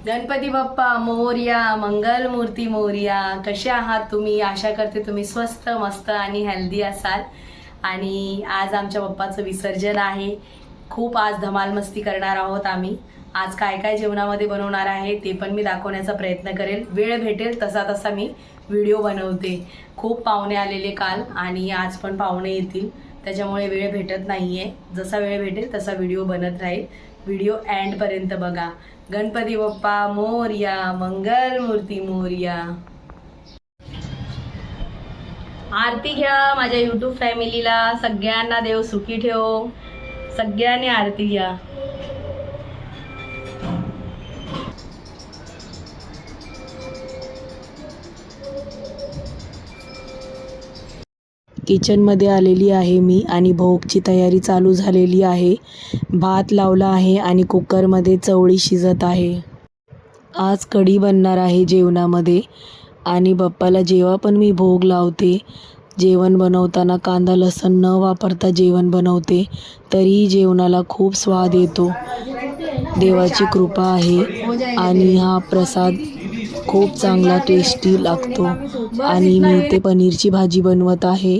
गणपती बाप्पा मोरया, मंगल मूर्ती मोरया. कसे आहात तुम्ही? आशा करते तुम्ही स्वस्त मस्त आणि हेल्दी असाल. आणि आज आमच्या बाप्पाचं विसर्जन आहे. खूप आज धमाल मस्ती करणार आहोत आम्ही. आज काय काय जेवणामध्ये बनवणार आहे ते पण मी दाखवण्याचा प्रयत्न करेल. वेळ भेटेल तसा तसा मी व्हिडिओ बनवते. खूप पाहुणे आलेले काल आणि आज पण पाहुणे येतील, त्याच्यामुळे वेळ भेटत नाहीये. जसा वेळ भेटेल तसा व्हिडिओ बनत राहील. व्हिडिओ एंडपर्यंत बघा. गणपती बाप्पा मोरया, मंगल मूर्ती मोरया. आरती घ्या माझ्या यूट्यूब फॅमिलीला. सगळ्यांना देव सुखी ठेवो. सगळ्यांनी आरती घ्या. किचनमध्ये आलेली आहे मी आणि भोगची तयारी चालू झालेली आहे. भात लावला आहे आणि कुकरमध्ये चवळी शिजत आहे. आज कढी बनणार आहे जेवणामध्ये. आणि बाप्पाला जेव्हा पण मी भोग लावते, जेवण बनवताना कांदा लसूण न वापरता जेवण बनवते, तरी जेवणाला खूप स्वाद येतो. देवाची कृपा आहे आणि हा प्रसाद खूप चांगला टेस्टी लागतो. आणि मी इथे पनीरची भाजी बनवत आहे.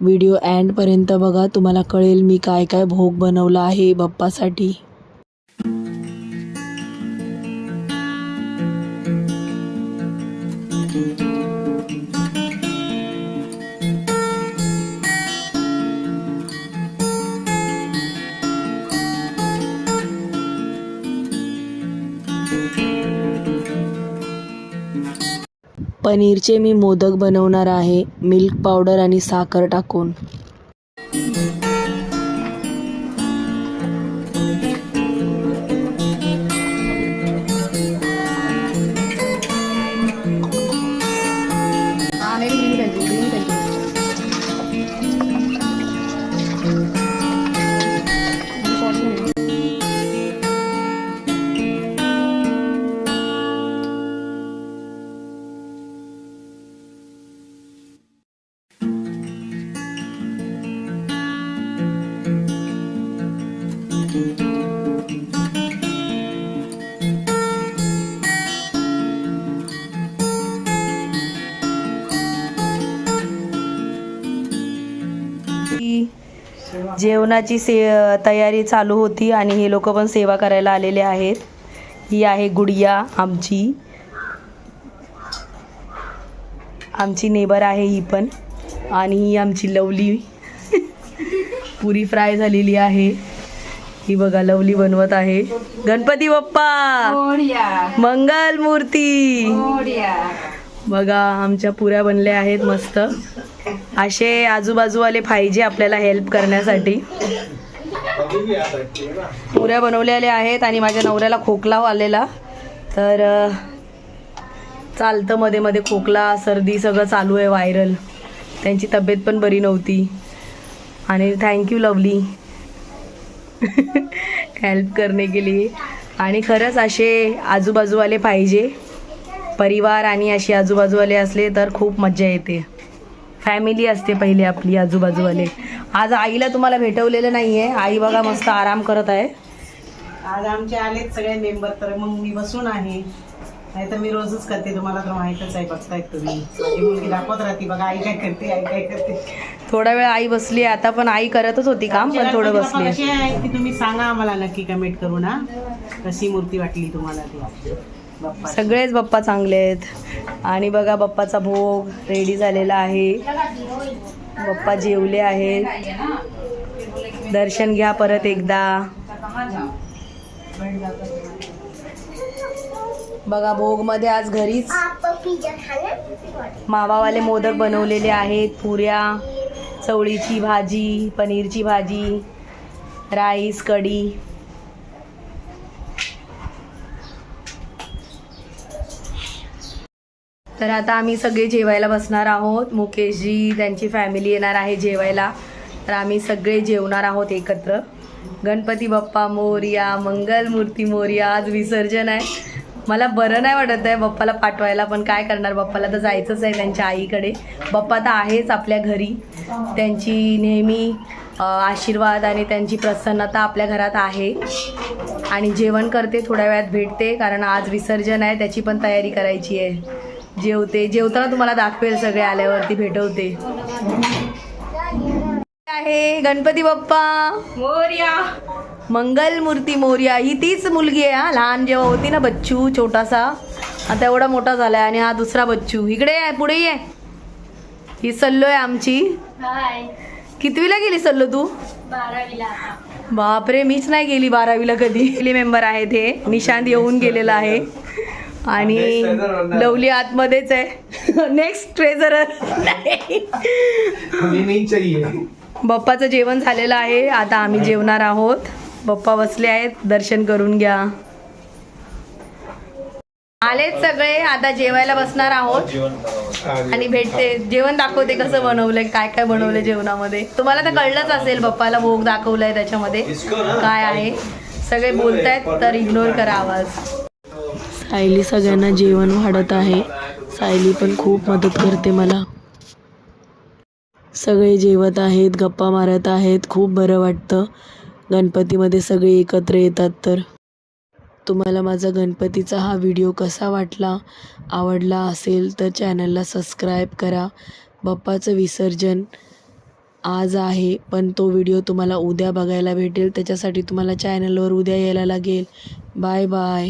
व्हिडिओ एंडपर्यंत बघा, तुम्हाला कळेल मी काय काय भोग बनवला आहे बाप्पासाठी. पनीरचे मी मोदक बनवणार आहे, मिल्क पावडर आणि साखर टाकून. जेवणाची तयारी चालू होती आणि हे लोक पण सेवा करायला आलेले आहेत. ही आहे गुडिया आमची नेबर आहे ही पण. आणि ही आमची लवली पुरी फ्राय झालेली आहे. ही बघा लवली बनवत आहे. गणपती बाप्पा मंगल मूर्ती. बघा आमच्या पुऱ्या बनल्या आहेत मस्त. असे आजूबाजूवाले पाहिजे आपल्याला हेल्प करण्यासाठी. पुऱ्या बनवलेल्या आहेत आणि माझ्या नवऱ्याला खोकला आलेला, तर चालतं मध्ये मध्ये खोकला सर्दी सगळं चालू आहे व्हायरल. त्यांची तब्येत पण बरी नव्हती. आणि थँक्यू लवली हेल्प करने के लिए. आणि खरंच असे आजूबाजूवाले पाहिजे परिवार, आणि असे आजूबाजूवाले असले तर खूप मज्जा येते. फॅमिली असते पहिले आपली आजूबाजूवाले. आज आईला तुम्हाला भेटवलेलं नाही आहे. आई बघा मस्त आराम करत आहे. आज आमचे आलेत सगळे मेंबर, तर मग मी बसून आहे. नाही तर मी रोजच करते, तुम्हाला तर माहीतच आहे. बघतायत तुम्ही, माझी मुलगी दाखवत राहते बघा आई काय करते, आई काय करते. थोडा वेळ आई बसली आता, पण आई करतच होती काम, पण थोडं बसली. कशी आहे की तुम्ही सांगा आम्हाला नक्की कमेंट करू ना, कशी मूर्ती वाटली तुम्हाला ती. सगळेच बाप्पा चांगले आहेत. आणि बघा बाप्पाचा भोग रेडी झालेला आहे. बाप्पा जेवले आहेत. दर्शन घ्या परत एकदा. बघा भोग मध्ये आज घरीच मावावाले मोदक बनवलेले आहेत. पुऱ्या, चवळीची भाजी, पनीरची भाजी, राईस, कढी. तर आता आम्ही सगळे जेवायला बसणार आहोत. मुकेशजी त्यांची फॅमिली येणार आहे जेवायला, तर आम्ही सगळे जेवणार आहोत एकत्र. गणपती बाप्पा मोरया, मंगल मूर्ती मोरया. आज विसर्जन आहे. मला बरं नाही वाटत आहे बाप्पाला पाठवायला, पण काय करणार, बाप्पाला तर जायचंच आहे त्यांच्या आईकडे. बाप्पा तर आहेच आपल्या घरी. त्यांची नेहमी आशीर्वाद आणि त्यांची प्रसन्नता आपल्या घरात आहे. आणि जेवण करते, थोड्या वेळात भेटते कारण आज विसर्जन आहे, त्याची पण तयारी करायची आहे. जेवताना तुम्हाला दाखवेल, सगळे आल्यावरती भेटवते. आहे गणपती बाप्पा मोरया, मंगल मूर्ती मोरया. ही तीच मुलगी आहे हा, लहान जेव्हा होती ना बच्चू छोटासा, आता एवढा मोठा झालाय. आणि हा दुसरा बच्चू इकडे आहे, पुढे ये. ही सल्लो आहे आमची. कितवीला गेली सल्लो तू? 12वीला. बापरे, मीच नाही गेली 12वीला कधी. पहिली मेंबर आहे ते, निशांत येऊन गेलेला आहे आणि लवली आतमध्येच आहे. Next treasurer. बाप्पाचं जेवण झालेलं आहे, आता आम्ही जेवणार आहोत. बाप्पा बसले आहेत, दर्शन करून घ्या. आलेत सगळे, आता जेवायला बसणार आहोत आणि भेटते. जेवण दाखवते कसं बनवलंय, काय काय बनवलंय जेवणामध्ये. तुम्हाला तर कळलंच असेल, बाप्पाला भोग दाखवलाय, त्याच्यामध्ये काय आहे. सगळे बोलतायत तर इग्नोर करा आवाज. सायली सगळ्यांना जेवण वाढत आहे. सायली पण खूप मदत करते मला. सगळे जेवत आहेत, गप्पा मारत आहेत. खूप बरं वाटतं गणपतीमध्ये सगळे एकत्र येतात तर. तुम्हाला माझा गणपतीचा हा व्हिडिओ कसा वाटला, आवडला असेल तर चॅनलला सबस्क्राईब करा. बाप्पाचं विसर्जन आज आहे, पण तो व्हिडिओ तुम्हाला उद्या बघायला भेटेल, त्याच्यासाठी तुम्हाला चॅनलवर उद्या यायला लागेल. Bye bye.